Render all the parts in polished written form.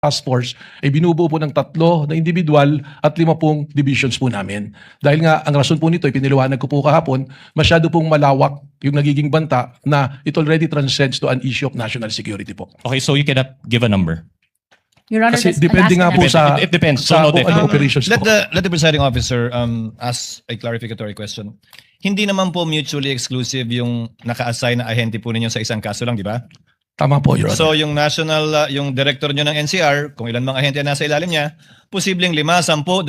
task force ay binubuo po ng 3 na individual at 5 pong divisions po namin. Dahil nga ang rason po nito ay piniliwanag ko po kahapon, masyado pong malawak yung nagiging banta na it already transcends to an issue of national security po. Okay, so you cannot give a number. Your Honor, Kasi that's depende an nga po ask sa It depends. sa So kung noted. anong operations Let po. the presiding officer ask a clarificatory question. Hindi naman po mutually exclusive yung naka-assign na ahente po ninyo sa isang kaso lang, di ba? Tama po, Your Honor. So yung national, yung director nyo ng NCR, kung ilan mga ahente na nasa ilalim niya, posibleng 5, 10, 20,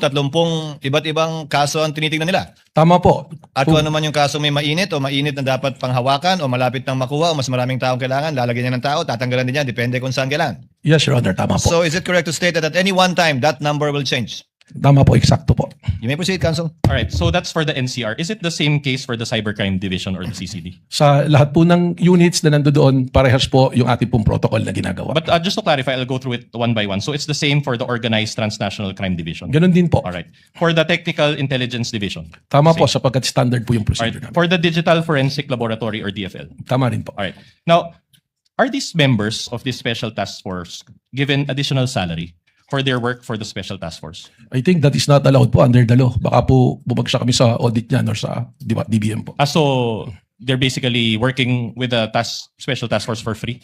30 iba't ibang kaso ang tinitingnan nila. Tama po. At kung ano man yung kaso may mainit o mainit na dapat panghawakan o malapit nang makuha o mas maraming taong kailangan, lalagyan niya ng tao, tatanggalan din niya, depende kung saan kailangan. Yes, Your Honor. Tama po. So is it correct to state that at any one time, that number will change? Tama po, eksakto po. You may proceed, Counsel. All right, so that's for the NCR. Is it the same case for the Cybercrime Division or the CCD? Sa lahat po ng units na nandoon, parehas po yung ating pong protocol na ginagawa. But just to clarify, I'll go through it one by one. So it's the same for the Organized Transnational Crime Division. Ganun din po. All right. For the Technical Intelligence Division. Tama po, Same. sapagkat standard po yung All right. procedure namin. For the Digital Forensic Laboratory or DFL. Tama rin po. All right. Now, are these members of this special task force given additional salary for their work for the special task force? I think that is not allowed po under the law. Baka po bumagsak kami sa audit niyan or sa DBM po. So they're basically working with the special task force for free?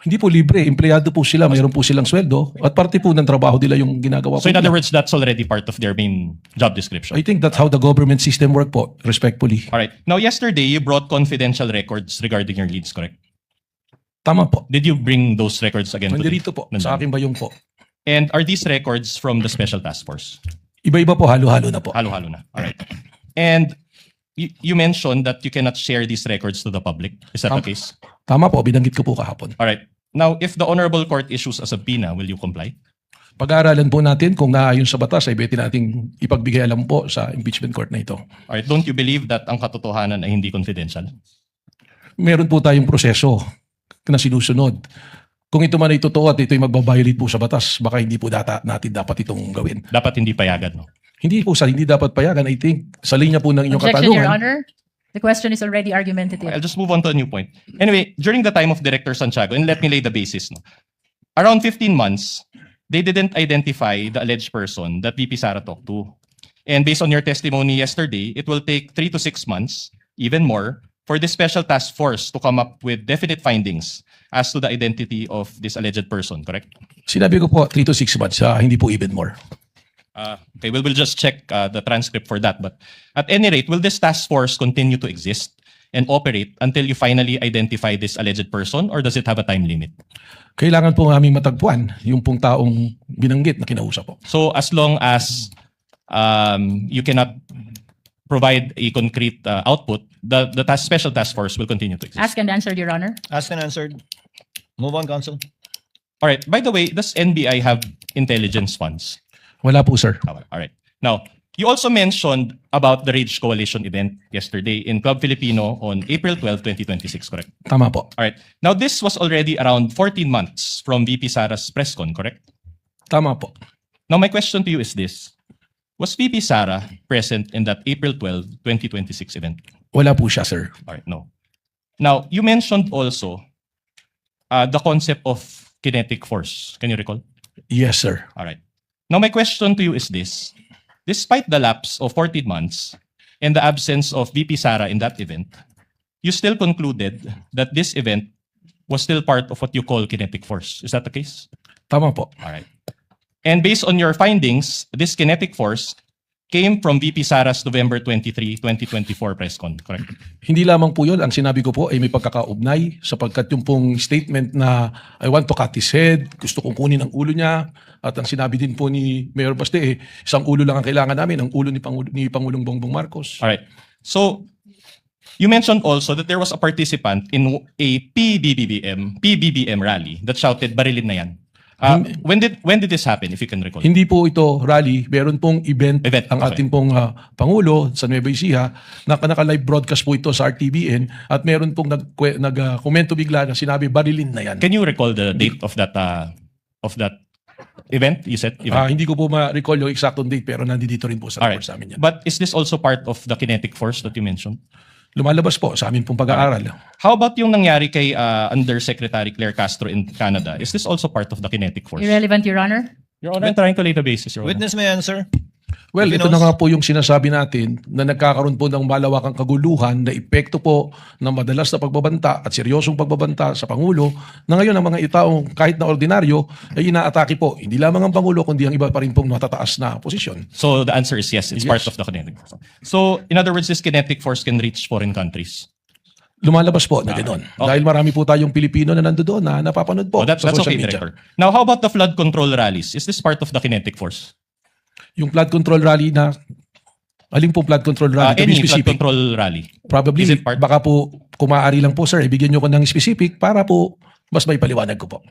Hindi po libre. Empleyado po sila. Mayroon po silang sweldo. At parte po ng trabaho nila yung ginagawa So po in other nila. words, that's already part of their main job description. I think that's how the government system work po, respectfully. All right. Now, yesterday, you brought confidential records regarding your leads, correct? Tama po. Did you bring those records again today? Nandirito po. Sa aking bayong po. And are these records from the special task force? Iba-iba po, halo-halo na po. Halo-halo na. All right. And you mentioned that you cannot share these records to the public. Is that the case? Tama po, binanggit ko po kahapon. All right. Now, if the Honorable Court issues a subpoena, will you comply? Pag-aaralan po natin kung naayon sa batas, ay pwede nating ipagbigay alam po sa impeachment court na ito. All right. Don't you believe that ang katotohanan ay hindi confidential? Meron po tayong proseso na sinusunod. Kung ito man ay totoo at ito'y magbabiolate po sa batas, baka hindi po natin dapat itong gawin. Dapat hindi payagan, no? Hindi po sa hindi dapat payagan. I think sa linya po ng inyong Objection, Your katanungan. Honor. The question is already argumentative. I'll just move on to a new point. Anyway, during the time of Director Santiago, and let me lay the basis, no? Around 15 months, they didn't identify the alleged person that VP Sara talked to. And based on your testimony yesterday, it will take 3 to 6 months, even more, for this special task force to come up with definite findings as to the identity of this alleged person, correct? Sinabi ko po 3 to 6 months, hindi po even more. Okay, we'll just check the transcript for that. But at any rate, will this task force continue to exist and operate until you finally identify this alleged person, or does it have a time limit? Kailangan po aming matagpuan yung pong taong binanggit na kinausap po. So as long as you cannot provide a concrete output, the special task force will continue to exist. Asked and answered, Your Honor. Asked and answered. Move on, Counsel. All right. By the way, does NBI have intelligence funds? Wala po, sir. All right. Now, you also mentioned about the Rage Coalition event yesterday in Club Filipino on April 12, 2026, correct? Tama po. All right. Now, this was already around 14 months from VP Sara's press con, correct? Tama po. Now, my question to you is this. Was VP Sara present in that April 12, 2026 event? Wala po siya, sir. All right, no. Now, you mentioned also the concept of kinetic force. Can you recall? Yes, sir. All right. Now, my question to you is this. Despite the lapse of 14 months and the absence of VP Sara in that event, you still concluded that this event was still part of what you call kinetic force. Is that the case? Tama po. All right. And based on your findings, this kinetic force came from VP Sara's November 23, 2024 press con, correct? Hindi lamang po yun. Ang sinabi ko po ay may pagkakaugnay sapagkat yung pong statement na I want to cut his head, gusto kong kunin ang ulo niya. At ang sinabi din po ni Mayor Baste, isang ulo lang ang kailangan namin, ang ulo ni Pangulong Bongbong Marcos. All right. So, you mentioned also that there was a participant in a PBBM rally that shouted, "Barilin na yan." When did this happen, if you can recall? Hindi po ito rally, meron pong event, ang okay. ating pong Pangulo sa Nueva Ecija, naka-live broadcast po ito sa RTVN at meron pong nag-komento bigla na sinabi, barilin na yan. Can you recall the date of that event? You said event. Hindi ko po ma-recall yung exact date pero nandito rin po sa All right. report sa amin yan. But is this also part of the kinetic force that you mentioned? Lumalabas po sa amin pong pag-aaral. How about yung nangyari kay Undersecretary Claire Castro in Canada? Is this also part of the kinetic force? Irrelevant, Your Honor. Your Honor, I'm trying to lay the basis, Your Honor. Witness may answer. Well, ito Filipinos? na nga po yung sinasabi natin na nagkakaroon po ng malawakang kaguluhan na epekto po ng madalas na pagbabanta at seryosong pagbabanta sa Pangulo na ngayon ang mga itaong kahit na ordinaryo ay inaatake po. Hindi lamang ang Pangulo kundi ang iba pa rin pong matataas na posisyon. So the answer is yes, it's Yes. part of the kinetic force. So in other words, this kinetic force can reach foreign countries. Lumalabas po na gano'n. Okay. Dahil marami po tayong Pilipino na nandoon na napapanood po Oh, that's sa okay, social media. Director. Now, how about the flood control rallies? Is this part of the kinetic force? Yung flood control rally na, aling po flood control rally? To be Any flood specific. control rally? Probably, Is it part- baka po, kung maaari lang po sir, ibigyan nyo ko ng specific para po mas may paliwanag ko po.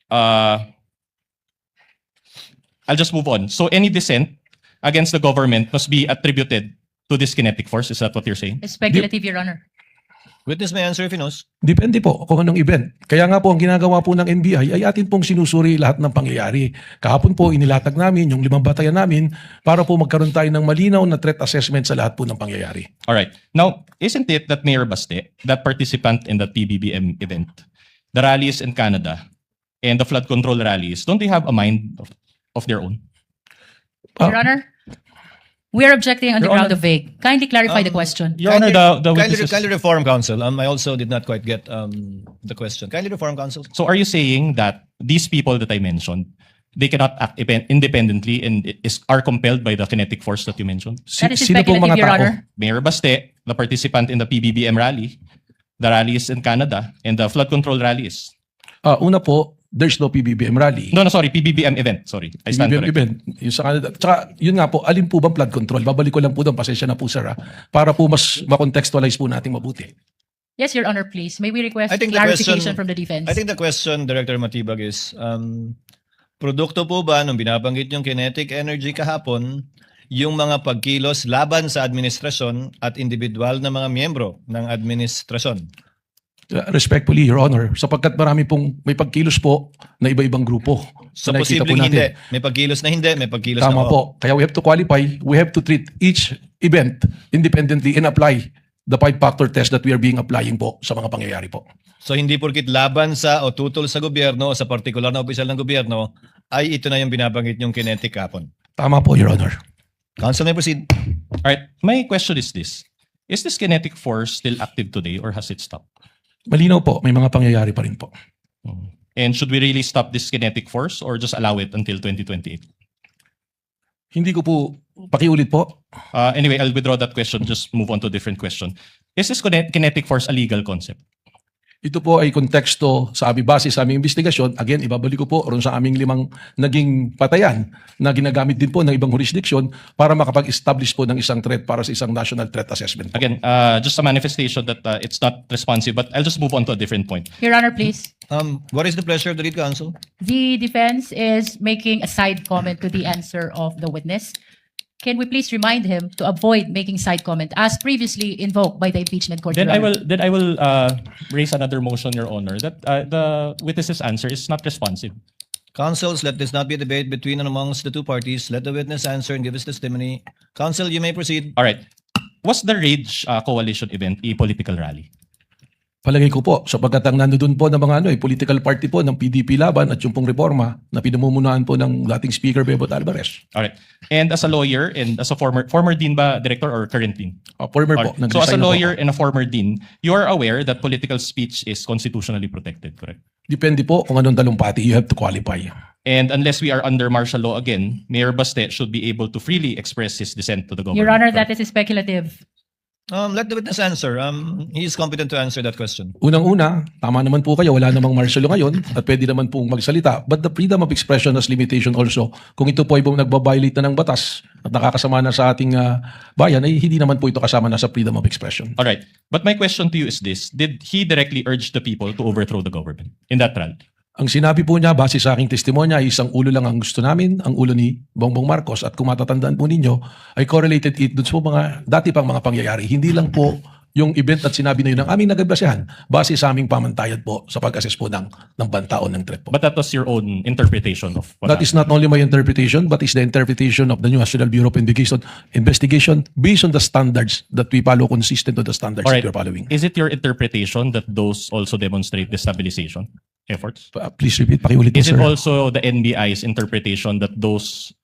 I'll just move on. So any dissent against the government must be attributed to this kinetic force. Is that what you're saying? It's speculative, Your Honor. Witness may answer, Finos. Depende po kung anong event. Kaya nga po ang ginagawa po ng NBI ay atin pong sinusuri lahat ng pangyayari. Kahapon po inilatag namin yung 5 batayan namin para po magkaroon tayo ng malinaw na threat assessment sa lahat po ng pangyayari. All right. Now, isn't it that Mayor Baste, that participant in the PBBM event, the rallies in Canada, and the flood control rallies, don't they have a mind of their own? Ah. Your Honor, we are objecting on the Your ground Honor. of vague. Kindly clarify the question. Your Honor, the witnesses- Kindly reform, counsel. I also did not quite get the question. Kindly reform, counsel. So are you saying that these people that I mentioned, they cannot act independently and are compelled by the kinetic force that you mentioned? That is Sino pong speculative, mga Your tao? Honor. Mayor Baste, the participant in the PBBM rally, the rallies in Canada, and the flood control rallies. Una po, there's no PBBM rally. No, sorry, PBBM event. Sorry, I stand PBBM corrected. event. Yung sa Canada. Tsaka, yun nga po, alin po bang flood control? Babalik ko lang po doon, pasensya na po sir, para po mas makontextualize po natin mabuti. Yes, Your Honor, please. May we request I think the clarification question- from the defense? I think the question, Director Matibag, is produkto po ba nung binabanggit yung kinetic energy kahapon yung mga pagkilos laban sa administrasyon at individual na mga miyembro ng administrasyon? Respectfully, Your Honor, sapagkat marami pong may pagkilos po na iba-ibang grupo. So na nakikita po posibleng hindi. natin. May pagkilos na hindi, may pagkilos Tama na oo. po. Kaya we have to qualify, we have to treat each event independently and apply the 5-factor test that we are being applying po sa mga pangyayari po. So hindi porkit laban sa o tutol sa gobyerno o sa partikular na opisyal ng gobyerno ay ito na yung binabanggit yung kinetic kahapon. Tama po, Your Honor. Counsel may proceed. All right, my question is this. Is this kinetic force still active today or has it stopped? Malinaw po, may mga pangyayari pa rin po. And should we really stop this kinetic force or just allow it until 2028? Hindi ko po, pakiulit po. Anyway, I'll withdraw that question. Just move on to a different question. Is this kinetic force a legal concept? Ito po ay konteksto sa aming base sa aming investigasyon. Again, ibabalik ko po ron sa aming 5 naging patayan na ginagamit din po ng ibang jurisdiction para makapag-establish po ng isang threat para sa isang national threat assessment. Po. Again, just a manifestation that it's not responsive, but I'll just move on to a different point. Your Honor, please. What is the pleasure of the lead counsel? The defense is making a side comment to the answer of the witness. Can we please remind him to avoid making side comment as previously invoked by the impeachment court? Then Your I Honor? will raise another motion, Your Honor, that the witness's answer is not responsive. Counsels, let this not be a debate between and amongst the two parties. Let the witness answer and give his testimony. Counsel, you may proceed. All right. Was the Rage Coalition event a political rally? Palagay ko po, sapagkat ang nandoon po ng mga political party po ng PDP laban at yung pong reforma na pinamumunuan po ng dating Speaker Bebot Alvarez. All right. And as a lawyer and as a former dean ba, director or current dean? Former All po. right. So as a nag-resign na po lawyer ako. and a former dean, you are aware that political speech is constitutionally protected, correct? Depende po kung anong talumpati. You have to qualify. And unless we are under martial law again, Mayor Baste should be able to freely express his dissent to the government. Your Honor, correct? that is speculative. Let the witness answer. He is competent to answer that question. Unang-una, tama naman po kayo, wala namang martial law ngayon at pwede naman pong magsalita. But the freedom of expression has limitation also. Kung ito po ay nagbabiolate na ng batas at nakakasama na sa ating bayan, ay hindi naman po ito kasama na sa freedom of expression. All right. But my question to you is this. Did he directly urge the people to overthrow the government in that rally? Ang sinabi po niya, base sa aking testimonya, ay isang ulo lang ang gusto namin, ang ulo ni Bongbong Marcos. At kung matatandaan po ninyo, ay correlated it dun sa mga dati pang mga pangyayari. Hindi lang po yung event at sinabi na yun ang aming nagbasehan base sa aming pamantayan po sa pag-assess po ng banta o ng threat po. But that was your own interpretation of what That is not only my interpretation, but is the interpretation of the new National Bureau of Investigation based on the standards that we follow, consistent with the standards Alright. that we're following. Is it your interpretation that those also demonstrate destabilization efforts? Please repeat, pakiulit po, Is it sir. also the NBI's interpretation that those